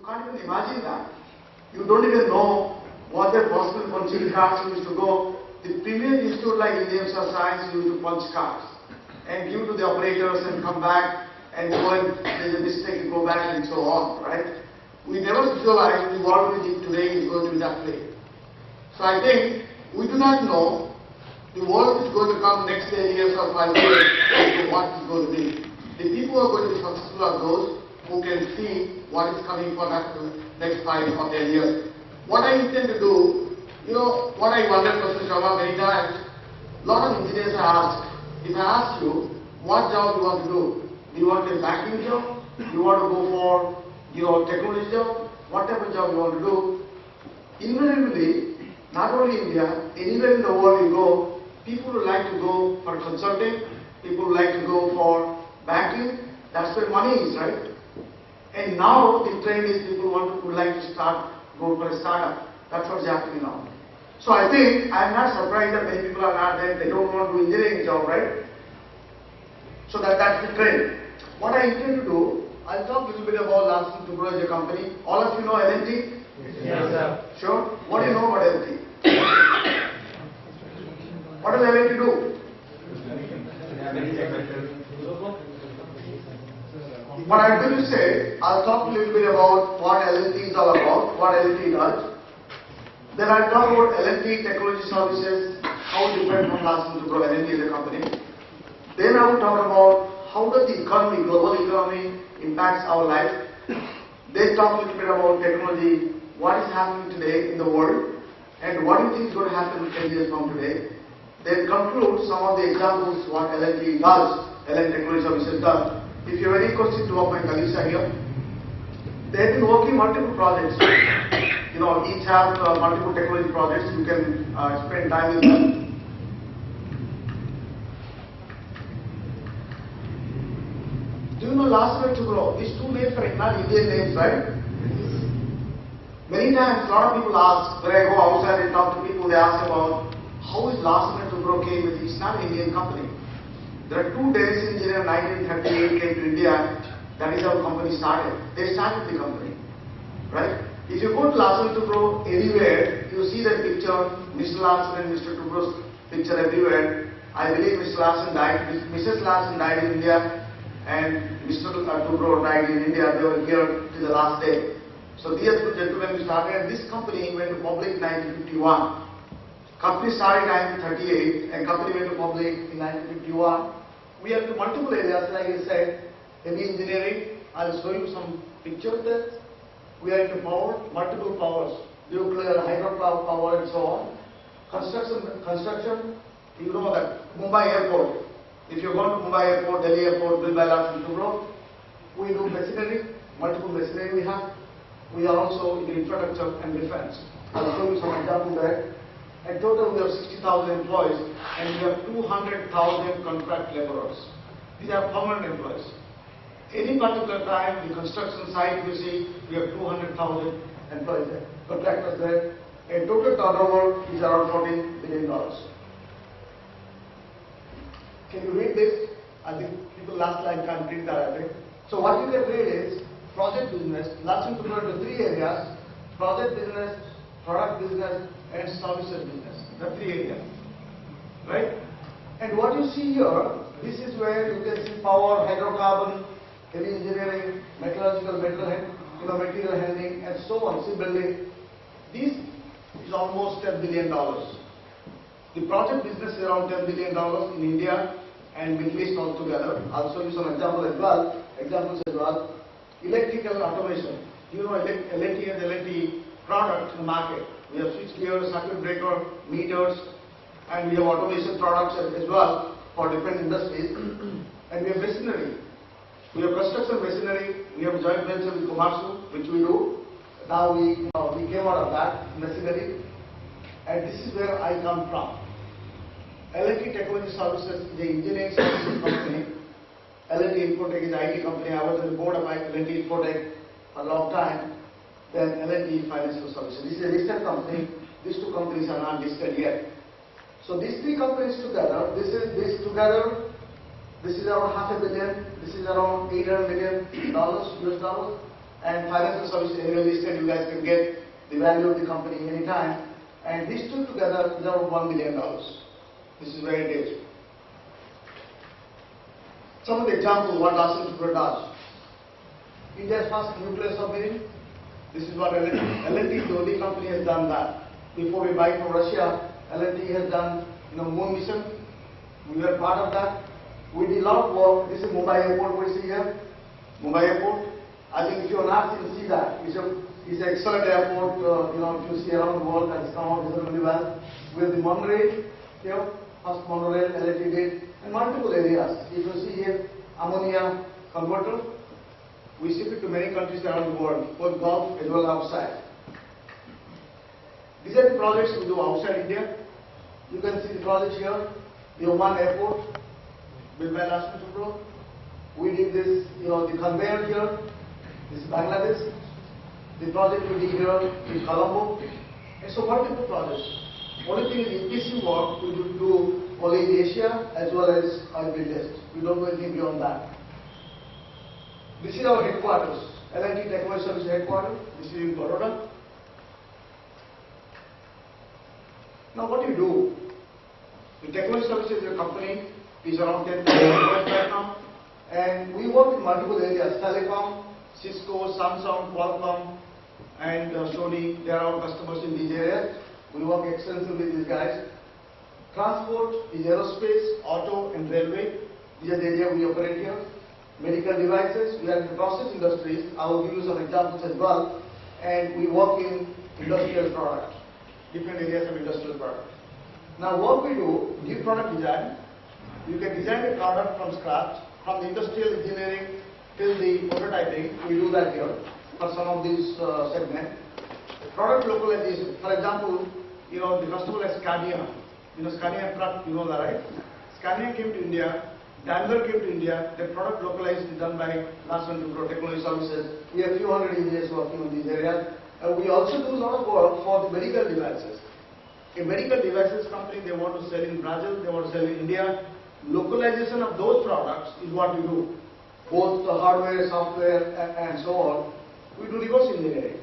can't even imagine that. You don't even know what their possible punching cards used to go. The premier institute like Indian Science used to punch cards and give to the operators and come back and go and there's a mistake and go back and so on, right? We never visualize the world we live today is going to be that way. So I think we do not know the world is going to come next 10 years or 5 years as to what is going to be. The people who are going to be successful are those who can see what is coming for that next 5 or 10 years. What I intend to do, what I wondered Mr. Sharma many times, a lot of engineers are asked, if I ask you, what job you want to do? Do you want a banking job? Do you want to go for, technology job? What type of job you want to do? Invariably, not only India, anywhere in the world you go, people would like to go for consulting, people would like to go for banking, that's where money is, right? And now the trend is people would like to go for a startup. That's what's happening now. So I think, I'm not surprised that many people are not there, they don't want to do engineering job, right? So that's the trend. What I intend to do, I'll talk a little bit about Larsen & Toubro as a company. All of you know L&T? Yes, sir. Sure? What do you know about L&T? What does L&T do? What I'm going to say, I'll talk a little bit about what L&T is all about, what L&T does. Then I'll talk about L&T Technology Services, how different from Larsen & Toubro L&T as a company. Then I will talk about how does the economy, global economy, impacts our life. Then talk a little bit about technology, what is happening today in the world, and what do you think is going to happen 10 years from today. Then conclude some of the examples what L&T does, L&T Technology Services does. If you have any questions, two of my colleagues are here. They have been working multiple projects. Each have multiple technology projects. You can spend time with them. Do you know Larsen & Toubro? These two names are not Indian names, right? Many times, a lot of people ask, when I go outside and talk to people, they ask about how is Larsen & Toubro came with it? It's not an Indian company. There are two Danish engineers in 1938 came to India. That is how the company started. They started the company, right? If you go to Larsen & Toubro anywhere, you see that picture, Mr. Larsen and Mr. Toubro's picture everywhere. I believe Mr. Larsen died, Mrs. Larsen died in India, and Mr. Toubro died in India. They were here till the last day. So these two gentlemen started, and this company went to public in 1951. Company started in 1938, and company went to public in 1951. We have multiple areas, like I said, heavy engineering. I'll show you some pictures there. We are into power, multiple powers, nuclear, hydropower, and so on. Construction. You know that Mumbai Airport. If you go to Mumbai Airport, Delhi Airport, built by Larsen & Toubro, we do machinery, multiple machinery we have. We are also in the infrastructure and defense. I'll show you some examples there. In total, we have 60,000 employees, and we have 200,000 contract laborers. These are permanent employees. Any particular time, the construction site, you see, we have 200,000 employees there, contractors there. And total turnover is around $14 billion. Can you read this? I think people last line can't read that, I think. So what you can read is project business, Larsen & Toubro into three areas: project business, product business, and services business. The three areas, right? And what you see here, this is where you can see power, hydrocarbon, heavy engineering, metallurgical, material handling, and so on, shipbuilding. This is almost $10 billion. The project business is around $10 billion in India and Middle East altogether. I'll show you some examples as well. Electrical automation. You know, L&T has L&T products in the market. We have switch gears, circuit breaker, meters, and we have automation products as well for different industries. And we have machinery. We have construction machinery. We have joint venture with Komatsu, which we do. Now we came out of that machinery, and this is where I come from. L&T Technology Services is an engineering services company. L&T Infotech is an IT company. I was on the board of L&T Infotech for a long time. Then L&T Financial Services. This is a listed company. These two companies are not listed yet. So these three companies together, this is around $500 million. This is around $800 million US dollars. and financial services annual listed. You guys can get the value of the company anytime. And these two together is around $1 million. This is where it is. Some of the examples what Larsen & Toubro does. India's first nuclear submarine. This is what L&T is the only company has done that. Before we buy from Russia, L&T has done moon mission. We were part of that. We did a lot of work. This is Mumbai Airport we see here. Mumbai Airport. I think if you're not, you'll see that. It's an excellent airport, if you see around the world, that has come out really well. We have the monorail here, first monorail, L&T did, and multiple areas. If you see here, ammonia converter, we ship it to many countries around the world, both Gulf as well as outside. These are the projects we do outside India. You can see the project here, the Oman airport, built by Larsen & Toubro. We did this, the conveyor here, this is Bangladesh. The project we did here in Colombo. And so multiple projects. Only thing is EPC work we do only in Asia as well as our Middle East. We don't do anything beyond that. This is our headquarters, L&T Technology Services headquarters. This is in Baroda. Now what do you do? The Technology Services is a company, is around 10,000 employees right now. And we work in multiple areas, telecom, Cisco, Samsung, Qualcomm, and Sony. They are our customers in these areas. We work extensively with these guys. Transport is aerospace, auto, and railway. These are the areas we operate here. Medical devices, we are in the process industries. I will give you some examples as well. And we work in industrial products, different areas of industrial products. Now what we do, new product design. You can design a product from scratch, from the industrial engineering till the prototyping. We do that here for some of these segments. Product localization, for example, the customer like Scania. Scania truck, you know that, right? Scania came to India, Daimler came to India, the product localized is done by Larsen & Toubro Technology Services. We have a few hundred engineers working on these areas. We also do a lot of work for the medical devices. A medical devices company, they want to sell in Brazil, they want to sell in India. Localization of those products is what we do. Both the hardware, software, and so on. We do reverse engineering.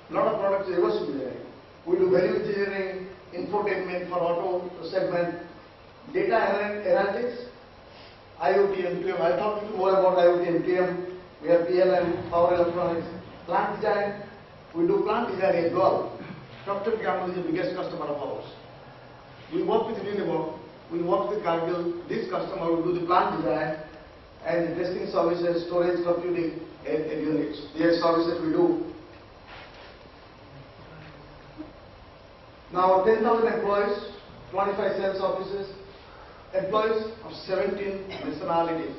A lot of products reverse engineering. We do value engineering, infotainment for auto segment, data analytics, IoT, MTM. I'll talk to you more about IoT, MTM. We have PLM, power electronics, plant design. We do plant design as well. Procter & Gamble is the biggest customer of ours. We work with Unilever. We work with Cargill. This customer will do the plant design and the testing services, storage, computing, and units. These are services we do. Now 10,000 employees, 25 sales offices, employees of 17 nationalities.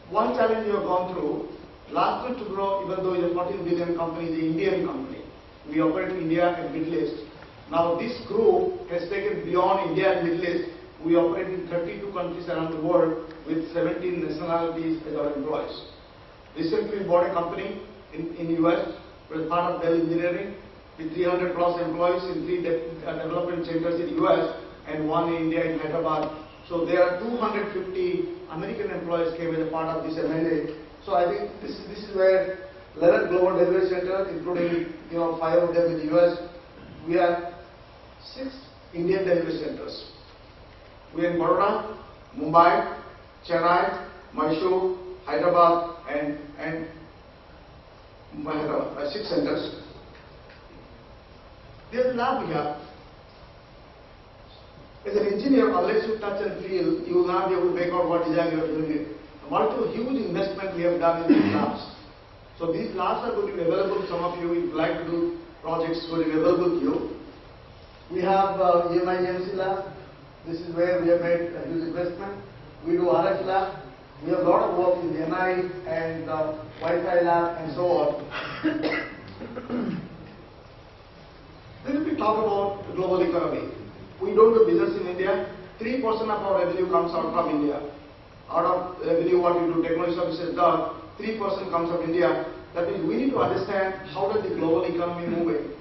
One challenge we have gone through, Larsen & Toubro, even though it's a 14 billion company, is an Indian company. We operate in India and Middle East. Now this group has taken beyond India and Middle East. We operate in 32 countries around the world with 17 nationalities as our employees. Recently we bought a company in US, was part of Dell Engineering, with 300 plus employees in 3 development centers in US and 1 in India in Hyderabad. So there are 250 American employees came as a part of this M&A. So I think this is where 11 global delivery centers, including 5 of them in the US. We have 6 Indian delivery centers. We are in Baroda, Mumbai, Chennai, Mysore, Hyderabad, and Hyderabad, 6 centers. There's a lab we have. As an engineer, unless you touch and feel, you will not be able to make out what design you are doing. Multiple huge investment we have done in these labs. So these labs are going to be available to some of you. If you like to do projects, going to be available to you. We have EMI EMC lab. This is where we have made a huge investment. We do RF lab. We have a lot of work in the NI and Wi-Fi lab and so on. Then we talk about the global economy. We don't do business in India. 3% of our revenue comes out from India. Out of revenue what we do, technology services done, 3% comes from India. That means we need to understand how does the global economy moving?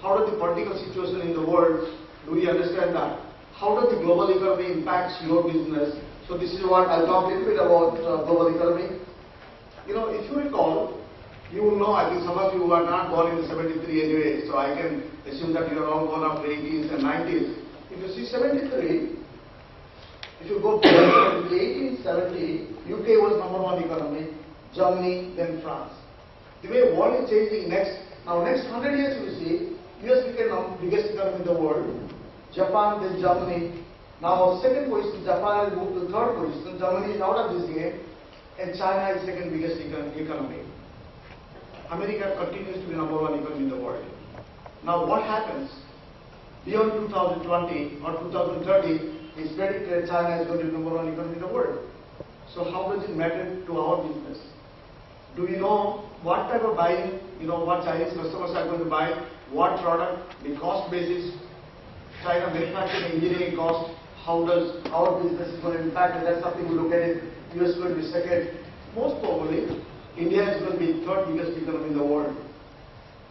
How does the political situation in the world, do we understand that? How does the global economy impacts your business? So this is what I'll talk a little bit about global economy. If you recall, You will know, I think some of you are not born in 73 anyway, so I can assume that you are all born after 80s and 90s. If you see 73, if you go to 1870, UK was number one economy, Germany, then France. The way world is changing next 100 years you see, US became the biggest economy in the world, Japan, then Germany. Now second position, Japan has moved to third position, Germany is out of this game, and China is second biggest economy. America continues to be number one economy in the world. Now what happens? Beyond 2020 or 2030, it's predicted China is going to be number one economy in the world. So how does it matter to our business? Do we know what type of buying, what Chinese customers are going to buy, what product, the cost basis, China manufacturing engineering cost, how does our business is going to impact, and that's something we look at it. US will be second. Most probably, India is going to be third biggest economy in the world.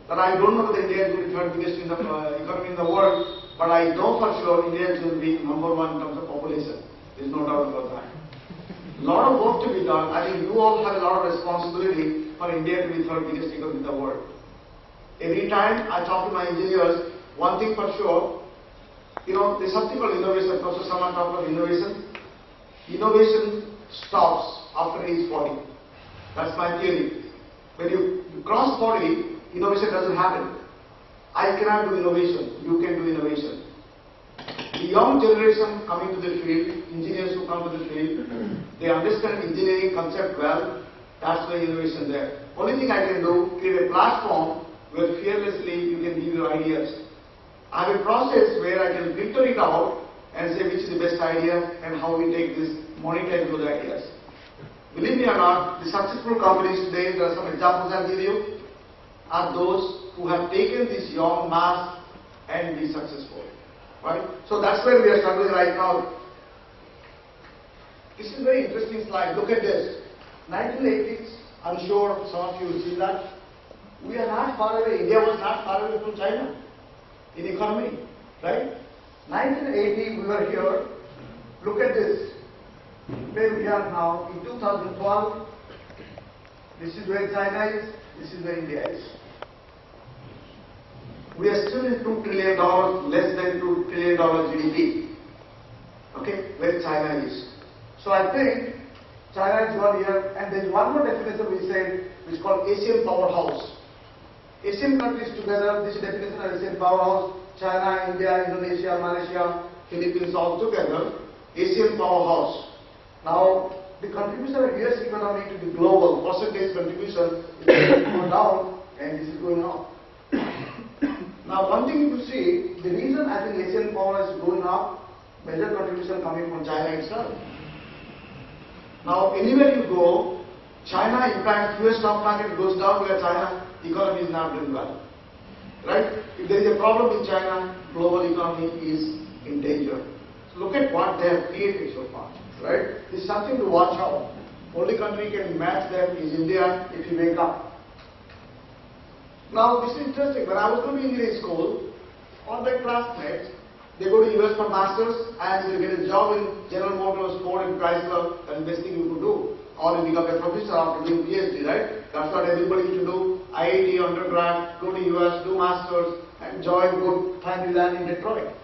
But I don't know whether India is going to be third biggest economy in the world, but I know for sure India is going to be number one in terms of population. There's no doubt about that. A lot of work to be done. I think you all have a lot of responsibility for India to be third biggest economy in the world. Every time I talk to my engineers, one thing for sure, there's something called innovation. Professor Saman talked about innovation. Innovation stops after age 40. That's my theory. When you cross 40, innovation doesn't happen. I cannot do innovation. You can do innovation. The young generation coming to the field, engineers who come to the field, they understand engineering concept well. That's why innovation is there. Only thing I can do, create a platform where fearlessly you can give your ideas. I have a process where I can filter it out and say which is the best idea and how we take this, monetize those ideas. Believe me or not, the successful companies today, there are some examples I'll give you, are those who have taken this young mass and be successful. Right? So that's where we are struggling right now. This is a very interesting slide. Look at this. 1980s, I'm sure some of you will see that. We are not far away. India was not far away from China in economy. Right? 1980, we were here. Look at this. Where we are now in 2012, this is where China is, this is where India is. We are still in $2 trillion, less than $2 trillion GDP. Okay, where China is. So I think China is one here, and there is one more definition we said, which is called Asian powerhouse. Asian countries together, this is definition of Asian powerhouse, China, India, Indonesia, Malaysia, Philippines all together, Asian powerhouse. Now, the contribution of US economy to the global percentage contribution is going down and this is going up. Now, one thing you see, the reason I think Asian power is going up, major contribution coming from China itself. Now, anywhere you go, China impacts US stock market goes down where China economy is not doing well. Right? If there is a problem in China, global economy is in danger. So look at what they have created so far. Right? It's something to watch out. Only country can match them is India if you wake up. Now this is interesting. When I was going to engineering school, all my classmates, they go to US for masters and they get a job in General Motors, Ford and Chrysler. That's the best thing you could do. Or you become a professor after doing PhD, right? That's what everybody should do. IIT, undergrad, go to US, do masters and join good family land in Detroit.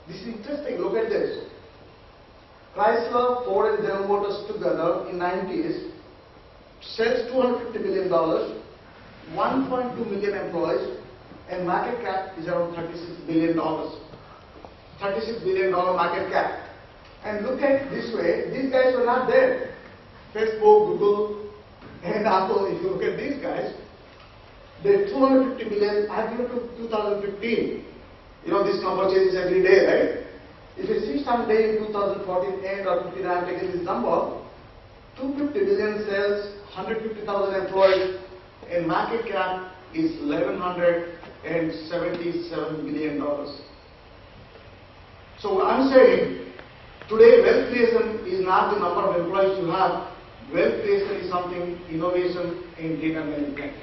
This is interesting. Look at this. Chrysler, Ford and General Motors together in 90s sells $250 billion, 1.2 million employees, and market cap is around $36 billion. $36 billion market cap. And look at this way, these guys were not there. Facebook, Google, and Apple, if you look at these guys, they're 250 billion, I have given to 2015. This number changes every day, right? If you see someday in 2014 end or 15, I have taken this number, 250 billion sales, 150,000 employees, and market cap is $1,177 billion. So I'm saying, today wealth creation is not the number of employees you have, wealth creation is something, innovation in data management.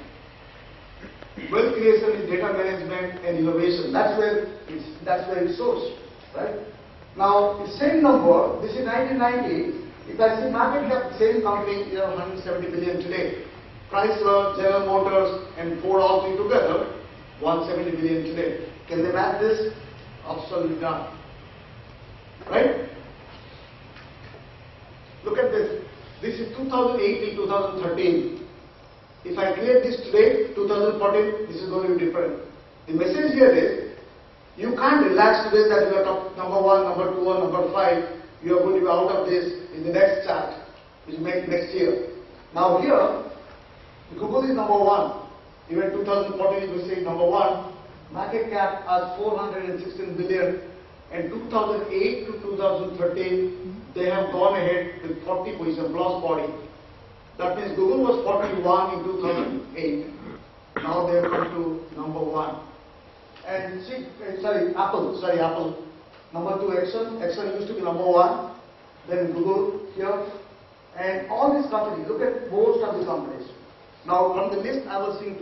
Wealth creation is data management and innovation. That's where it's sourced, right? Now, the same number, this is 1990. If I see market cap, same company, 170 billion today. Chrysler, General Motors, and Ford all three together, 170 billion today. Can they match this? Absolutely not. Right? Look at this. This is 2008 to 2013. If I create this today, 2014, this is going to be different. The message here is, you can't relax today that you are top, number 1, number 2, or number 5. You are going to be out of this in the next chart, which will make next year. Now here, Google is number 1. Even 2014 it was saying number 1. Market cap as 416 billion. And 2008 to 2013, they have gone ahead with 40 position plus 40. That means Google was 41 in 2008. Now they have come to number 1. And see, Apple. Number 2, Excel used to be number 1. Then Google here. And all these companies, look at most of the companies. Now from the list I was seeing